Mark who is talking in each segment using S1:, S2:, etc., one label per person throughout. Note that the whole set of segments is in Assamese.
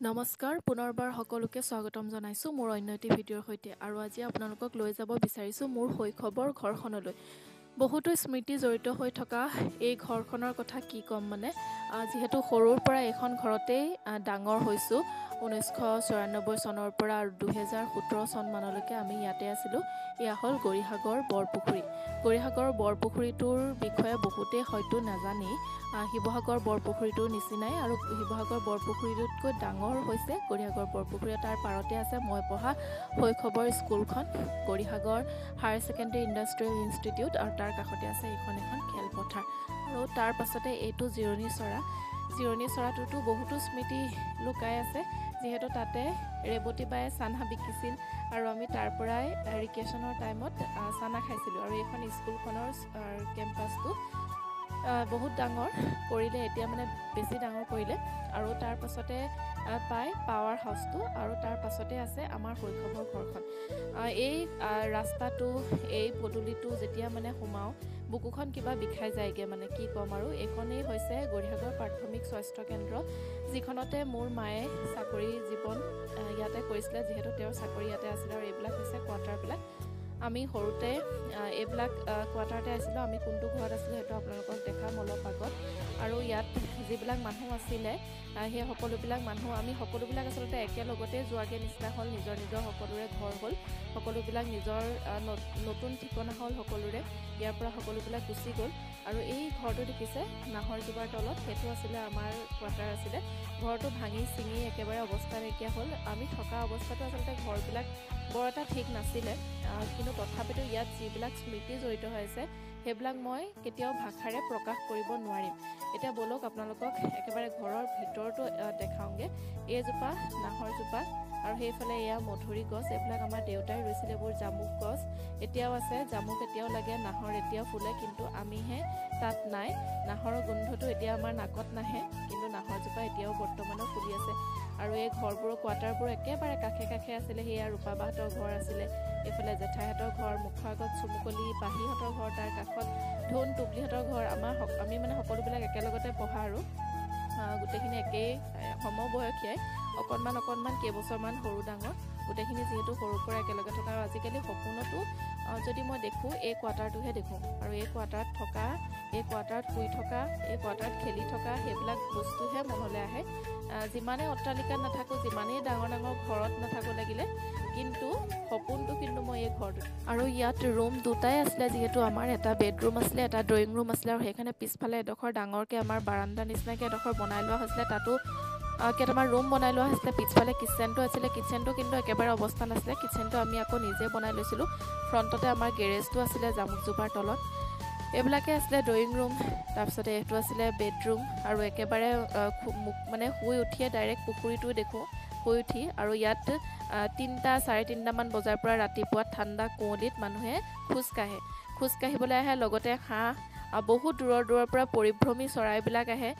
S1: নমস্কাৰ পুনৰবাৰ সকলোকে স্বাগতম জনাইছোঁ মোৰ অন্য এটি ভিডিঅ'ৰ সৈতে আৰু আজি আপোনালোকক লৈ যাব বিচাৰিছোঁ মোৰ শৈশৱৰ ঘৰখনলৈ বহুতো স্মৃতি জড়িত হৈ থকা এই ঘৰখনৰ কথা কি ক'ম মানে যিহেতু সৰুৰ পৰা এখন ঘৰতেই ডাঙৰ হৈছোঁ 1994 চনৰ পৰা আৰু 2017 চন মানলৈকে আমি ইয়াতে আছিলোঁ এয়া হ'ল গৰিসাগৰ বৰপুখুৰীটোৰ বিষয়ে বহুতেই হয়তো নাজানেই শিৱসাগৰ বৰপুখুৰীটোৰ নিচিনাই আৰু শিৱসাগৰ বৰপুখুৰীটোতকৈ ডাঙৰ হৈছে গৰিসাগৰ বৰপুখুৰী তাৰ পাৰতে আছে মই পঢ়া শৈশৱৰ স্কুলখন গৰিসাগৰ হায়াৰ ছেকেণ্ডেৰী ইণ্ডাষ্ট্ৰিয়েল ইনষ্টিটিউট আৰু তাৰ কাষতে আছে এখন খেলপথাৰ আৰু তাৰ পাছতে এইটো জিৰণি চৰাটোতো বহুতো স্মৃতি লুকাই আছে যিহেতু তাতে ৰেৱতীবাই চানা বিকিছিল আৰু আমি তাৰ পৰাই ৰিকেশ্যনৰ টাইমত চানা খাইছিলোঁ আৰু এইখন স্কুলখনৰ কেম্পাছটো বহুত ডাঙৰ কৰিলে এতিয়া মানে বেছি ডাঙৰ কৰিলে আৰু তাৰ পাছতে পায় পাৱাৰ হাউচটো আৰু তাৰ পাছতে আছে আমাৰ শৈশৱৰ ঘৰখন এই ৰাস্তাটো এই পদূলিটো যেতিয়া মানে সোমাওঁ বুকুখন কিবা বিষাই যায়গে মানে কি ক'ম আৰু এইখনেই হৈছে গৰিসাগৰ প্ৰাথমিক স্বাস্থ্য কেন্দ্ৰ যিখনতে মোৰ মায়ে চাকৰি জীৱন ইয়াতে কৰিছিলে যিহেতু তেওঁৰ চাকৰি ইয়াতে আছিলে আৰু এইবিলাক হৈছে কোৱাৰ্টাৰবিলাক আমি সৰুতে এইবিলাক কোৱাৰ্টাৰতে আছিলোঁ আমি কোনটো ঘৰত আছিলোঁ সেইটো আপোনালোকক দেখাম অলপ আগত আৰু ইয়াত যিবিলাক মানুহ আছিলে সেই সকলোবিলাক মানুহ আমি সকলোবিলাক আচলতে একেলগতে যোৱাগে নিচিনা হ'ল নিজৰ সকলোৰে ঘৰ হ'ল সকলোবিলাক নিজৰ নতুন ঠিকনা হ'ল সকলোৰে ইয়াৰ পৰা সকলোবিলাক গুচি গ'ল আৰু এই ঘৰটো দেখিছে নাহৰ জোপাৰ তলত সেইটো আছিলে আমাৰ কোৱাৰ্টাৰ আছিলে ঘৰটো ভাঙি চিঙি একেবাৰে অৱস্থা নাইকিয়া হ'ল আমি থকা অৱস্থাটো আচলতে ঘৰবিলাক বৰ এটা ঠিক নাছিলে কিন্তু তথাপিতো ইয়াত যিবিলাক স্মৃতি জড়িত হৈ আছে সেইবিলাক মই কেতিয়াও ভাষাৰে প্ৰকাশ কৰিব নোৱাৰিম এতিয়া বলক আপোনালোকক একেবাৰে ঘৰৰ ভিতৰটো দেখাওঁগে এইজোপা নাহৰজোপা আৰু সেইফালে এয়া মধুৰি গছ এইবিলাক আমাৰ দেউতাই ৰুইছিলে এইবোৰ জামুক গছ এতিয়াও আছে জামুক এতিয়াও লাগে নাহৰ এতিয়াও ফুলে কিন্তু আমিহে তাত নাই নাহৰৰ গোন্ধটো এতিয়া আমাৰ নাকত নাহে কিন্তু নাহৰজোপা এতিয়াও বৰ্তমানো ফুলি আছে আৰু এই ঘৰবোৰৰ কোৱাৰ্টাৰবোৰ একেবাৰে কাষে কাষে আছিলে সেয়া ৰূপাবাহঁতৰ ঘৰ আছিলে এইফালে জেঠাইহঁতৰ ঘৰ মুখৰ আগত চুমুকলি পাহিহঁতৰ ঘৰ তাৰ কাষত ধোন টুকলিহঁতৰ ঘৰ আমি মানে সকলোবিলাক একেলগতে পঢ়া আৰু গোটেইখিনি একেই সমবয়সীয়াই অকণমান কেইবছৰমান সৰু ডাঙৰ গোটেইখিনি যিহেতু সৰুৰ পৰা একেলগে থকা আৰু আজিকালি সপোনতো যদি মই দেখোঁ এই কোৱাৰ্টাৰটোহে দেখোঁ আৰু এই কোৱাৰ্টাৰত থকা এই কোৱাৰ্টাৰত শুই থকা এই কোৱাৰ্টাৰত খেলি থকা সেইবিলাক বস্তুহে মনলৈ আহে যিমানেই অট্টালিকাত নাথাকোঁ যিমানেই ডাঙৰ ঘৰত নাথাকোঁ লাগিলে কিন্তু সপোনটো কিন্তু মই এই ঘৰটোত আৰু ইয়াত ৰুম দুটাই আছিলে যিহেতু আমাৰ এটা বেডৰুম আছিলে এটা ড্ৰয়িং ৰুম আছিলে আৰু সেইকাৰণে পিছফালে এডোখৰ ডাঙৰকৈ আমাৰ বাৰাণ্ডা নিচিনাকৈ এডোখৰ বনাই লোৱা হৈছিলে তাতো কেইটামান ৰুম বনাই লোৱা হৈছিলে পিছফালে কিটচেনটো আছিলে কিটচেনটো কিন্তু একেবাৰে অৱস্থা নাছিলে কিটচেনটো আমি আকৌ নিজে বনাই লৈছিলোঁ ফ্ৰণ্টতে আমাৰ গেৰেজটো আছিলে জামুকজোপাৰ তলত এইবিলাকে আছিলে ড্ৰয়িং ৰুম তাৰপিছতে এইটো আছিলে বেডৰুম আৰু একেবাৰে মানে শুই উঠিয়ে ডাইৰেক্ট পুখুৰীটো দেখোঁ শুই উঠি আৰু ইয়াত 3-3:30মান বজাৰ পৰা ৰাতিপুৱা ঠাণ্ডা কুঁৱলীত মানুহে খোজকাঢ়িবলৈ আহে লগতে হাঁহ বহুত দূৰৰ পৰা পৰিভ্ৰমী চৰাইবিলাক আহে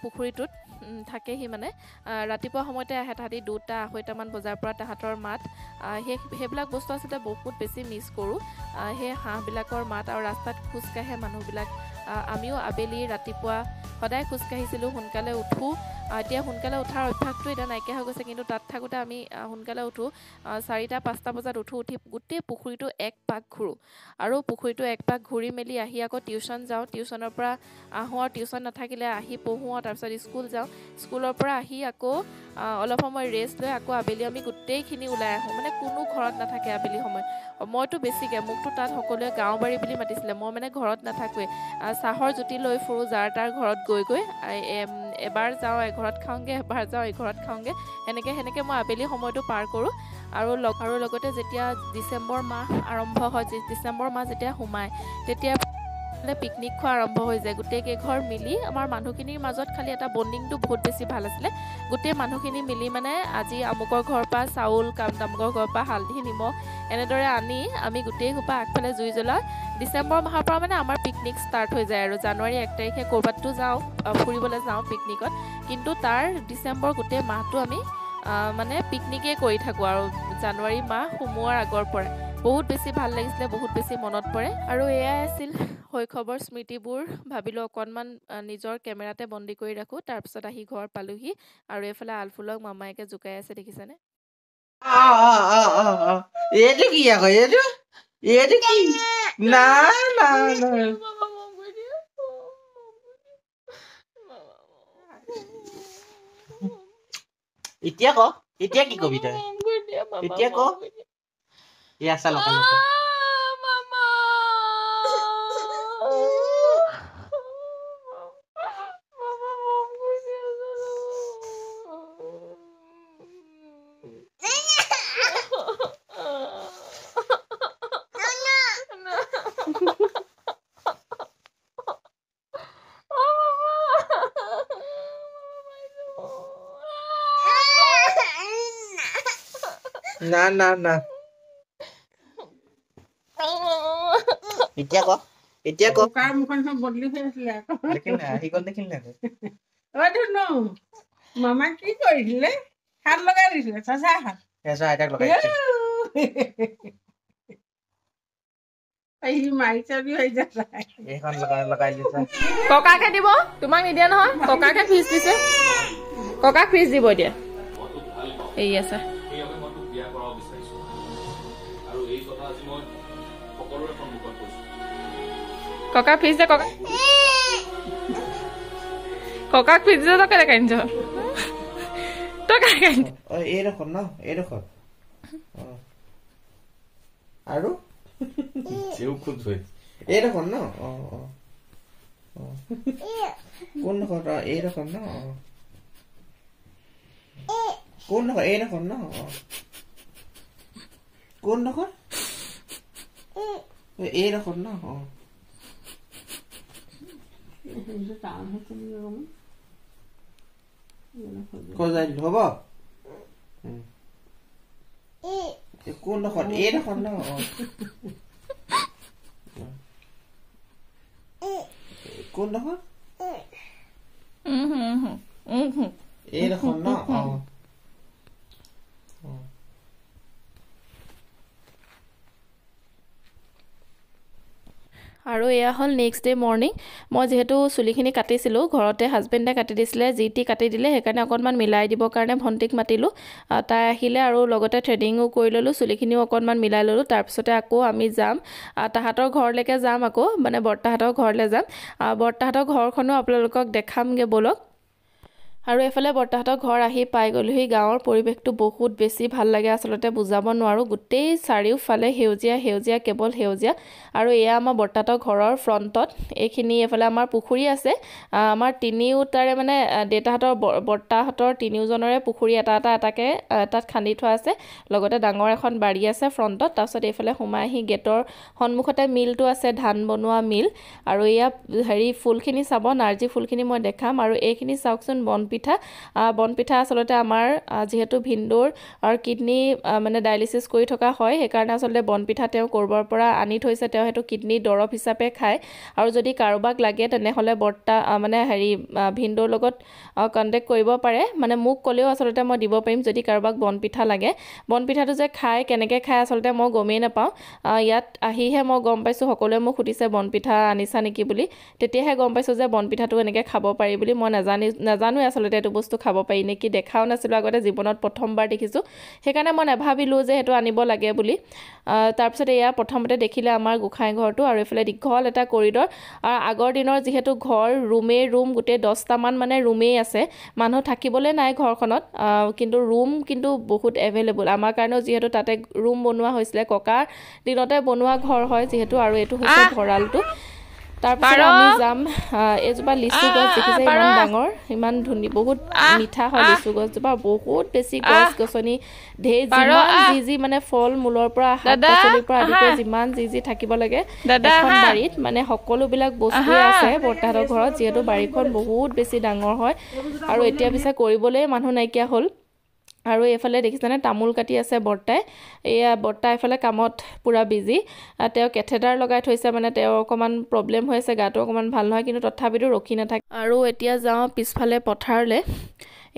S1: পুখুৰীটোত থাকেহি মানে ৰাতিপুৱা সময়তে আহে তাহাঁতি 2-2:30মান বজাৰ পৰা তাহাঁতৰ মাত সেইবিলাক বস্তু আচলতে বহুত বেছি মিছ কৰোঁ সেই হাঁহবিলাকৰ মাত আৰু ৰাস্তাত খোজকাঢ়ে মানুহবিলাক আমিও আবেলি ৰাতিপুৱা সদায় খোজকাঢ়িছিলোঁ সোনকালে উঠোঁ এতিয়া সোনকালে উঠাৰ অভ্যাসটো এতিয়া নাইকিয়া হৈ গৈছে কিন্তু তাত থাকোঁতে আমি সোনকালে উঠোঁ 4-5টা বজাত উঠি গোটেই পুখুৰীটো এক পাক ঘূৰোঁ আৰু পুখুৰীটো এক পাক ঘূৰি মেলি আহি আকৌ টিউশ্যন যাওঁ টিউশ্যনৰ পৰা আহোঁ আৰু টিউশ্যন নাথাকিলে আহি পঢ়োঁ আৰু তাৰপিছত স্কুল যাওঁ স্কুলৰ পৰা আহি আকৌ অলপ সময় ৰেষ্ট লৈ আকৌ আবেলি আমি গোটেইখিনি ওলাই আহোঁ মানে কোনো ঘৰত নাথাকে আবেলি মইতো বেছিকৈ মোকতো তাত সকলোৱে গাঁওবাৰী বুলি মাতিছিলে মই মানে ঘৰত নাথাকোঁৱে চাহৰ জুতি লৈ ফুৰোঁ যাৰ তাৰ ঘৰত গৈ এবাৰ যাওঁ এঘৰত খাওঁগৈ এবাৰ যাওঁ এঘৰত খাওঁগৈ সেনেকৈ মই আবেলি সময়টো পাৰ কৰোঁ আৰু লগতে যেতিয়া ডিচেম্বৰ মাহ আৰম্ভ হয় ডিচেম্বৰ মাহ যেতিয়া সোমায় তেতিয়া পিকনিক খোৱা আৰম্ভ হৈ যায় গোটেই কেইঘৰ মিলি আমাৰ মানুহখিনিৰ মাজত খালি এটা বণ্ডিংটো বহুত বেছি ভাল আছিলে গোটেই মানুহখিনি মিলি মানে আজি আমুকৰ ঘৰৰ পৰা চাউল তামুকৰ ঘৰৰ পৰা হালধি নিমখ এনেদৰে আনি আমি গোটেই সোপা আগফালে জুই জ্বলাওঁ ডিচেম্বৰ মাহৰ পৰা মানে আমাৰ পিকনিক ষ্টাৰ্ট হৈ যায় আৰু জানুৱাৰী 1 তাৰিখে ক'ৰবাতো যাওঁ ফুৰিবলৈ যাওঁ পিকনিকত কিন্তু তাৰ ডিচেম্বৰ গোটেই মাহটো আমি মানে পিকনিকেই কৰি থাকোঁ আৰু জানুৱাৰী মাহ সোমোৱাৰ আগৰ পৰাই বহুত বেছি ভাল লাগিছিলে বহুত বেছি মনত পৰে আৰু এয়াই আছিল শৈশৱৰ স্মৃতিবোৰ ভাবিলোঁ অকণমান নিজৰ কেমেৰাতে বন্দী কৰি ৰাখোঁ। তাৰপিছত আহি ঘৰ পালোহি আৰু এইফালে আলফুলক মামায়েকে জোকাই আছে দেখিছেনে।
S2: এইটো কি আকৌ এইটো কি না না না এতিয়া ক এতিয়া কি কবি তই এতিয়া ক এয়া চা লকা লকা না না না এতিয়া ক
S3: কাৰ মুখখন সব বদলি হৈ আছিলে আকৌ
S2: দেখিল না আহি গল দেখিল না
S3: অ ধুনু মামা কি কৰিছিলে হাত লগাই দিছিলে চাচা হাত
S2: এসা আইতাক লগাই দিছে
S3: এই মাৰি চাবি হৈ যায়
S2: এইখন লগাই দিছে
S1: ককাকে দিব, তোমাক নিদিয়ে নহয়। ককাকে ফিজ দিছে, ককাক ফিজ দিব এতিয়া। এই আছে ককা ফিজ দে, ককাক ফিজ দে। তই কেনেকৈ আনিছ, তই কেনেকৈ আনিছ?
S2: এইডোখৰ ন এইডোখৰ আৰু এইডোখৰ ন কোনডোখৰ এইডোখৰ ন কোনডোখৰ এইডোখৰ ন কোনডোখৰ এইডোখৰ ন সজাই দিলো হ'ব কোনডোখৰ এইডোখৰ ন কোনডোখৰ এইডোখৰ ন
S1: আৰু এয়া হ'ল নেক্সট ডে মৰ্ণিং। মই যিহেতু চুলিখিনি কাটিছিলোঁ ঘৰতে, হাজবেণ্ডে কাটি দিছিলে, যি টি কাটি দিলে, সেইকাৰণে অকণমান মিলাই দিবৰ কাৰণে ভণ্টিক মাতিলোঁ। তাই আহিলে আৰু লগতে থ্ৰেডিঙো কৰি ল'লোঁ, চুলিখিনিও অকণমান মিলাই ল'লোঁ। তাৰপিছতে আকৌ আমি যাম তাহাঁতৰ ঘৰলৈকে যাম, আকৌ মানে বৰ্তাহঁতৰ ঘৰলৈ যাম। বৰ্তাহঁতৰ ঘৰখনো আপোনালোকক দেখামগৈ ব'লক। আৰু এইফালে বৰ্তাহঁতৰ ঘৰ আহি পাই গ'লোহি। গাঁৱৰ পৰিৱেশটো বহুত বেছি ভাল লাগে, আচলতে বুজাব নোৱাৰোঁ। গোটেই চাৰিওফালে সেউজীয়া সেউজীয়া, কেৱল সেউজীয়া। আৰু এয়া আমাৰ বৰ্তাহঁতৰ ঘৰৰ ফ্ৰণ্টত এইখিনি। এইফালে আমাৰ পুখুৰী আছে, আমাৰ তিনিওটাৰে মানে দেউতাহঁতৰ বৰ্তাহঁতৰ তিনিওজনৰে পুখুৰী এটাকৈ তাত খান্দি থোৱা আছে। লগতে ডাঙৰ এখন বাৰী আছে ফ্ৰণ্টত। তাৰপিছত এইফালে সোমাই আহি গেটৰ সন্মুখতে মিলটো আছে, ধান বনোৱা মিল। আৰু এয়া ফুলখিনি চাব, নাৰ্জী ফুলখিনি মই দেখাম। আৰু এইখিনি চাওকচোন, বনপিঠা আচলতে আমাৰ যিহেতু ভিনদেউৰ আৰু কিডনী মানে ডায়েলিচিছ কৰি থকা হয়, সেইকাৰণে আচলতে বনপিঠা তেওঁ ক'ৰবাৰ পৰা আনি থৈছে। তেওঁ সেইটো কিডনী দৰৱ হিচাপে খায়। আৰু যদি কাৰোবাক লাগে তেনেহ'লে মানে ভিনদেউৰ লগত কণ্টেক্ট কৰিব পাৰে। মানে মোক ক'লেও আচলতে মই দিব পাৰিম যদি কাৰোবাক বনপিঠা লাগে। বনপিঠাটো যে খায়, কেনেকৈ খায় আচলতে মই গমেই নাপাওঁ। ইয়াত আহিহে মই গম পাইছোঁ, সকলোৱে মোক সুধিছে বনপিঠা আনিছা নেকি বুলি। তেতিয়াহে গম পাইছোঁ যে বনপিঠাটো এনেকৈ খাব পাৰি বুলি। মই নাজানোৱে আচলতে এইটো বস্তু খাব পাৰি নেকি, দেখাও নাছিলোঁ আগতে, জীৱনত প্ৰথমবাৰ দেখিছোঁ। সেইকাৰণে মই নাভাবিলোঁ যে সেইটো আনিব লাগে বুলি। তাৰপিছত এয়া প্ৰথমতে দেখিলে আমাৰ গোঁসাই ঘৰটো, আৰু এইফালে দীঘল এটা কৰিডৰ। আৰু আগৰ দিনৰ যিহেতু ঘৰ, ৰুম গোটেই 10টামান মানে ৰুমেই আছে, মানুহ থাকিবলৈ নাই ঘৰখনত, কিন্তু ৰুম কিন্তু বহুত এভেইলেবল। আমাৰ কাৰণেও যিহেতু তাতে ৰুম বনোৱা হৈছিলে, ককাৰ দিনতে বনোৱা ঘৰ হয় যিহেতু। আৰু এইটো হৈছে ভঁৰালটো। তাৰপিছত আমি যাম, এইজোপা লিচু গছ দেখিছে, ইমান ডাঙৰ, ইমান ধুনীয়া, বহুত মিঠা হয় লিচু গছজোপা। বহুত বেছি গছ গছনি ঢেৰ, যিমান যি মানে ফল মূলৰ পৰা, শাক পাচলিৰ পৰা আদি কৰি যিমান যি থাকিব লাগে এখন বাৰীত, মানে সকলোবিলাক বস্তুৱে আছে বৰ্তাহঁতৰ ঘৰত, যিহেতু বাৰীখন বহুত বেছি ডাঙৰ হয়। আৰু এতিয়া পিছে কৰিবলৈ মানুহ নাইকিয়া হ'ল। আৰু এইফালে দেখিছেনে তামোল কাটি আছে বৰ্তাই। এয়া বৰ্তা এইফালে কামত পূৰা বিজি। তেওঁ কেথেটাৰ লগাই থৈছে, মানে তেওঁৰ অকণমান প্ৰব্লেম হৈ আছে, গাটো অকণমান ভাল নহয়, কিন্তু তথাপিতো ৰখি নাথাকে। আৰু এতিয়া যাওঁ পিছফালে পথাৰলৈ।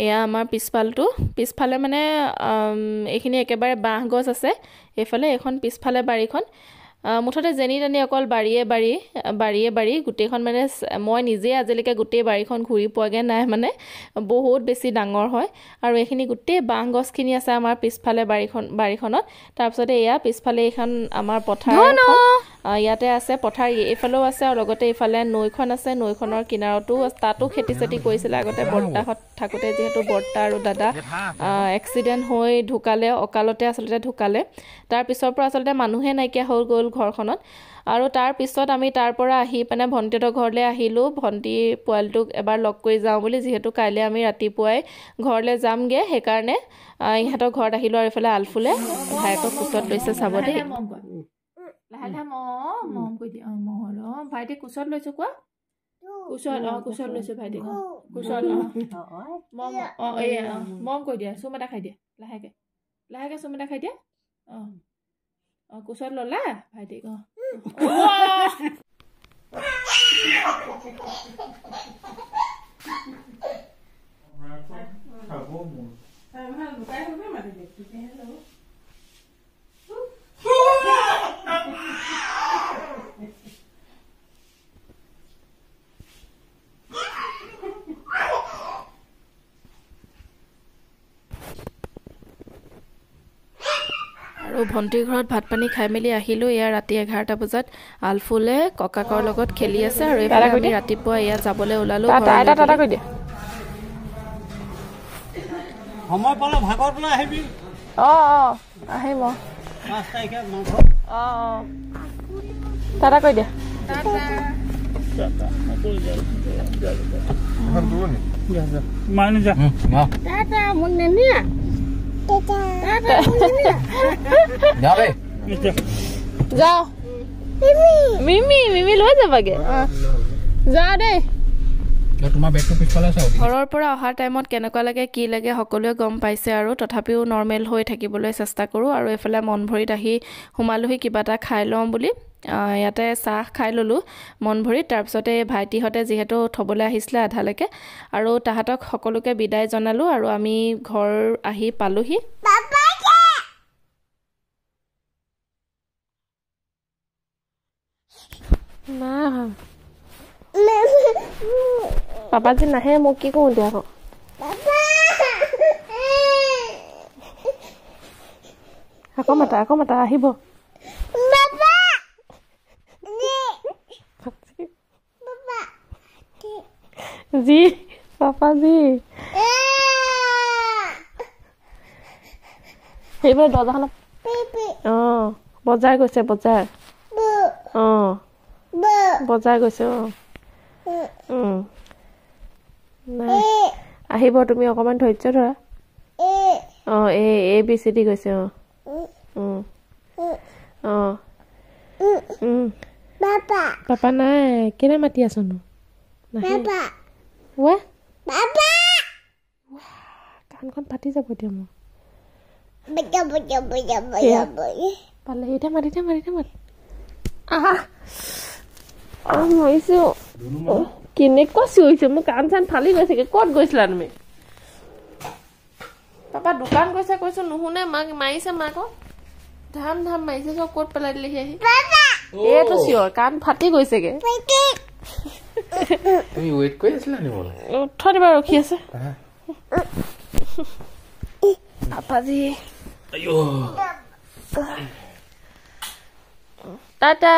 S1: এয়া আমাৰ পিছফালে মানে এইখিনি একেবাৰে বাঁহ গছ আছে। এইফালে এইখন পিছফালে বাৰীখন। মুঠতে যেনি তেনি অকল বাৰীয়ে গোটেইখন মানে মই নিজে আজিলৈকে গোটেই বাৰীখন ঘূৰি পোৱাগৈ নাই মানে বহুত বেছি ডাঙৰ হয় আৰু এইখিনি গোটেই বাঁহ গছখিনি আছে আমাৰ পিছফালে বাৰীখনত তাৰপিছতে এয়া পিছফালে এইখন আমাৰ পথাৰ ইয়াতে আছে পথাৰ এইফালেও আছে আৰু লগতে এইফালে নৈখন আছে নৈখনৰ কিনাৰতো তাতো খেতি চেতি কৰিছিলে আগতে বৰ্তাহঁত থাকোঁতে যিহেতু বৰ্তা আৰু দাদা এক্সিডেণ্ট হৈ ঢুকালে অকালতে আচলতে ঢুকালে তাৰ পিছৰ পৰা আচলতে মানুহে নাইকিয়া হৈ গ'ল ঘৰখনত আৰু তাৰ পিছত আমি তাৰ পৰা আহি মানে ভণ্টিহঁতৰ ঘৰলৈ আহিলোঁ ভণ্টি পোৱালিটোক এবাৰ লগ কৰি যাওঁ বুলি যিহেতু কাইলৈ আমি ৰাতিপুৱাই ঘৰলৈ যামগৈ সেইকাৰণে ইহঁতৰ ঘৰত আহিলোঁ আৰু এইফালে আলফুলে ভাইকক কোচত লৈছে চাব দেই লাহে মম কৈ দিয়া মহৰ ভাইটি কোচত লৈছোঁ কোৱা কোচত লৈছোঁ ভাইটি কোচত মম মম কৈ দিয়া চুম এটা খাই দিয়া লাহেকৈ চুম এটা খাই দিয়া কোচত ল'লা ভাইটিক আৰু ভণ্টিৰ ঘৰত ভাত পানী খাই মেলি আহিলোঁ এয়া ৰাতি 11টা বজাত আলফুলে ককাকৰ লগত খেলি আছে আৰু এইফালে আমি ৰাতিপুৱা ইয়াত যাবলৈ ওলালোঁ
S2: সময় পালে ভাগত লৈ আহিবি
S1: আহিম টাটা কৈ দিয়া যাও মিমি লৈ যাবাগে যাও দেই ঘৰৰ পৰা অহাৰ টাইমত কেনেকুৱা লাগে কি লাগে সকলোৱে গম পাইছে আৰু তথাপিও নৰ্মেল হৈ থাকিবলৈ চেষ্টা কৰোঁ আৰু এইফালে মন ভৰিত আহি সোমালোহি কিবা এটা খাই লওঁ বুলি ইয়াতে চাহ খাই ল'লোঁ মন ভৰিত তাৰপিছতে ভাইটিহঁতে যিহেতু থ'বলৈ আহিছিলে আধালৈকে আৰু তাহাঁতক সকলোকে বিদায় জনালোঁ আৰু আমি ঘৰ আহি পালোহি পাপাজি নাহে মোক কি কওঁ এতিয়া আকৌ মাতা আহিব জি পাপাজি সেইবাৰ দৰ্জাখনত বজাৰ গৈছে বজাৰ গৈছে নাই আহিব তুমি অকণমান ধৈৰ্য ধৰা ABC গৈছে পাপা নাই কেনে মাতি আছনো কাণখন ফাটি যাব এতিয়া মোৰ পালে এতিয়া মাতি মৰিছো কেনেকুৱা চিঞৰিছে মোৰ কাণ চান ফালি গৈছেগে ক'ত গৈছিলা তুমি পাপা দোকান গৈছে কৈছো নুশুনে মাক মাৰিছে মাকক ধাম মাৰিছে চব ক'ত পেলাই দিলেহি আহি এইটো চিঞৰ কাণ ফাটি গৈছেগে
S4: তুমি ৱেইট কৰি আছিলা নি মোলে
S1: থৈ দিবা ৰখি আছে পাপাজি
S4: আইও
S1: টাটা